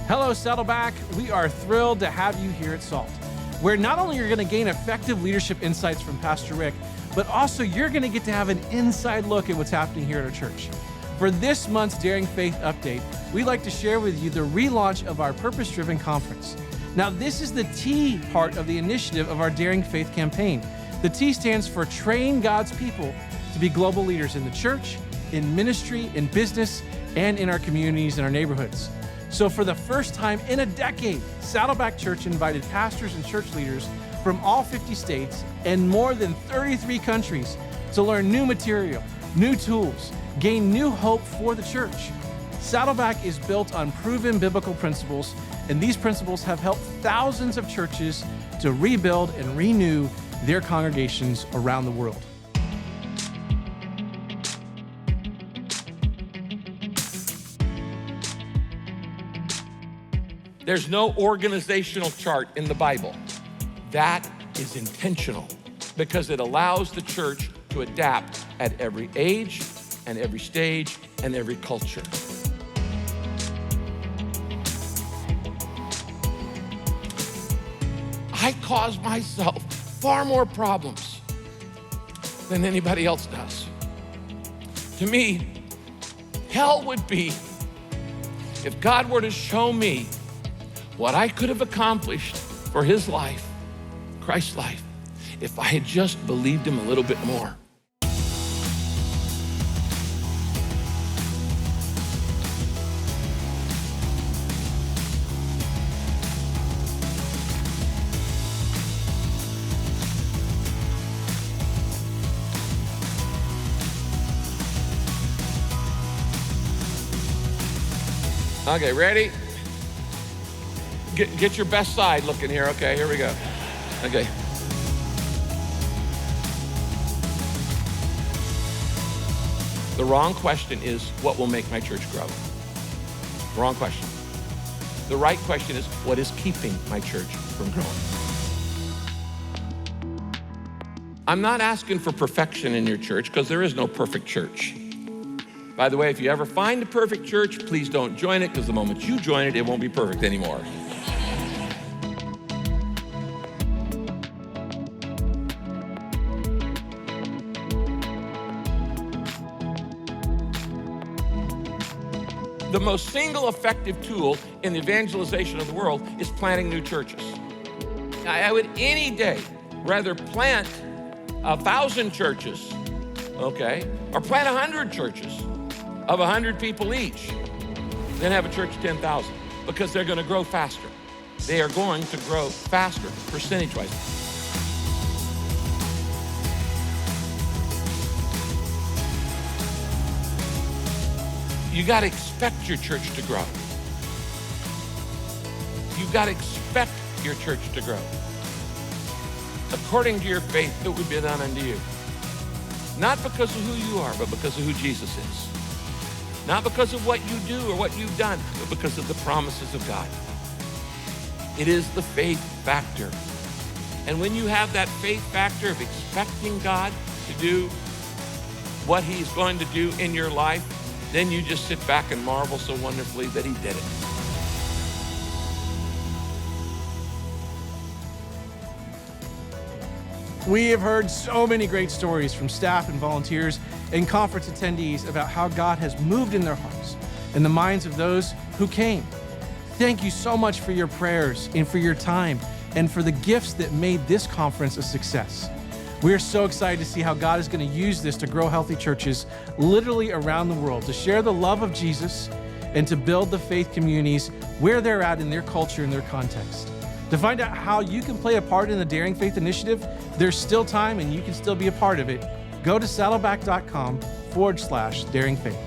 Hello, Saddleback. We are thrilled to have you here at SALT, where not only you're going to gain effective leadership insights from Pastor Rick, but also you're going to get to have an inside look at what's happening here at our church. For this month's Daring Faith update, we'd like to share with you the relaunch of our purpose-driven conference. Now, this is the T part of the initiative of our Daring Faith campaign. The T stands for Train God's People to be global leaders in the church, in ministry, in business, and in our communities and our neighborhoods. So for the first time in a decade, Saddleback Church invited pastors and church leaders from all 50 states and more than 33 countries to learn new material, new tools, gain new hope for the church. Saddleback is built on proven biblical principles, and these principles have helped thousands of churches to rebuild and renew their congregations around the world. There's no organizational chart in the Bible. That is intentional because it allows the church to adapt at every age and every stage and every culture. I cause myself far more problems than anybody else does. To me, hell would be if God were to show me what I could have accomplished for his life, Christ's life, if I had just believed him a little bit more. Okay, ready? Get your best side looking here. Okay, here we go. Okay. The wrong question is, what will make my church grow? Wrong question. The right question is, what is keeping my church from growing? I'm not asking for perfection in your church because there is no perfect church. By the way, if you ever find a perfect church, please don't join it because the moment you join it, it won't be perfect anymore. The most single effective tool in the evangelization of the world is planting new churches. I would any day rather plant 1,000 churches, okay, or plant 100 churches of 100 people each than have a church of 10,000 because they're going to grow faster. They are going to grow faster percentage-wise. You got to expect your church to grow. You've got to expect your church to grow. According to your faith, it would be done unto you. Not because of who you are, but because of who Jesus is. Not because of what you do or what you've done, but because of the promises of God. It is the faith factor. And when you have that faith factor of expecting God to do what he's going to do in your life, then you just sit back and marvel so wonderfully that he did it. We have heard so many great stories from staff and volunteers and conference attendees about how God has moved in their hearts and the minds of those who came. Thank you so much for your prayers and for your time and for the gifts that made this conference a success. We are so excited to see how God is going to use this to grow healthy churches literally around the world, to share the love of Jesus and to build the faith communities where they're at in their culture and their context. To find out how you can play a part in the Daring Faith Initiative, there's still time and you can still be a part of it. Go to saddleback.com/daringfaith.